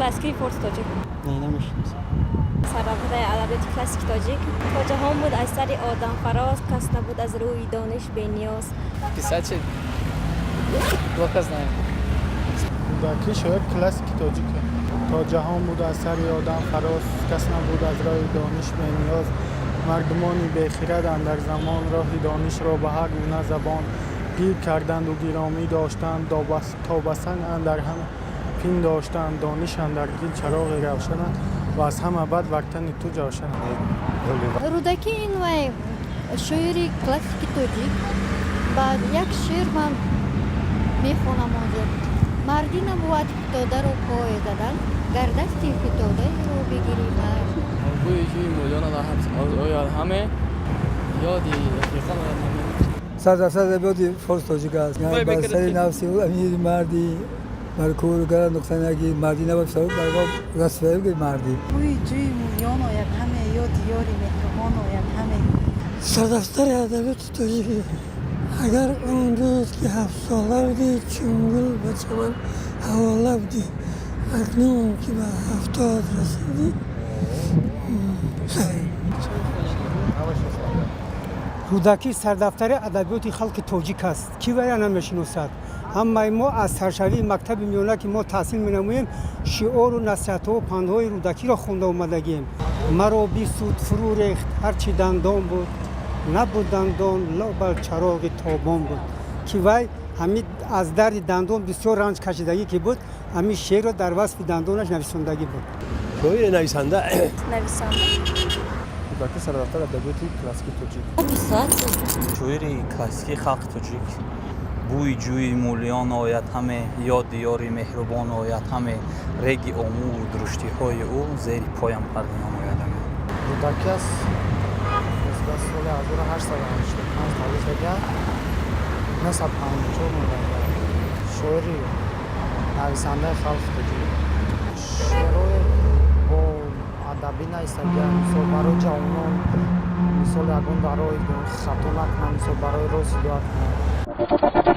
کلاسیکی فارس تاجیک. نه نمیشناسم. سرافره ادبیات کلاسیک تاجیک. تا جهان بود از سر آدم فراز، کس نبود از روی دانش بی‌نیاز. Писать блока знаем. رودکی شاعر کلاسیک تاجیکه. تا جهان بود از سر آدم فراز، کس نبود از راه دانش بی‌نیاز. مردمانی بی‌خرد در زمان راه دانش را به هر گونه زبان گیر کردند و گرامی داشتند، تا به سنگ اندر هم پین داشتند. دانش اندر دل چراغ روشنند و از همه بد وقتن تو جوشنند. رودکی این وای شاعری کلاسیک تاجیک. بعد یک شعر من میخونم آنجا. مردی نبود فتاده رو پای زدن، گردستی فتاده رو بگیری مرد. بوی جوی مولیان آیاد همه یادی رفیقان آیاد همه. سر ادبیات فارس تاجیک است. یعنی بستر نفسی و امیر مردی مرکور گر نقطه نگی مردی نبود سر برای رسوایی که مردی. بوی جوی مولیان آید همه یا دیاری مهربان آید همه. سردفتر ادبیات تاجیک. اگر اون روز که 7 ساله بودی چنگل به چمن حواله بودی، اکنون که به 70 رسیدی رودکی سردفتر ادبیات خلق تاجیک است. کی وی نمیشناسد؟ اما ما از سرشوی مکتب میانه که ما تحصیل می‌نماییم شعار و نصیحت و پندهای رودکی را خونده آمدگیم. مرا بی سود فرو ریخت هرچی دندان بود، نبود دندان لابر چراغ تابان بود. که وی همین از درد دندان بسیار رنج کشیدگی که بود، همین شعر را در وصف دندانش نویسندگی بود. شاعر نویسنده رودکی سردفتر ادبیات کلاسیک تاجیک. شاعری کلاسیکی خلق تاجیک. بوی جوی مولیان آید همه، یاد دیاری مهربان آید همه. رگی آمو و درشتی های او زیر پایم پردینان آید همه. رودکی است. از سال 1885 تاریخ کرد. نسب 54 مولد. شاعری نویسنده خلق تاجیک. شعرهای با ادبی نیستگی مثال برای جوانان، مثال یگان برای خطا نکنم، مثال برای راست هدایت کنم.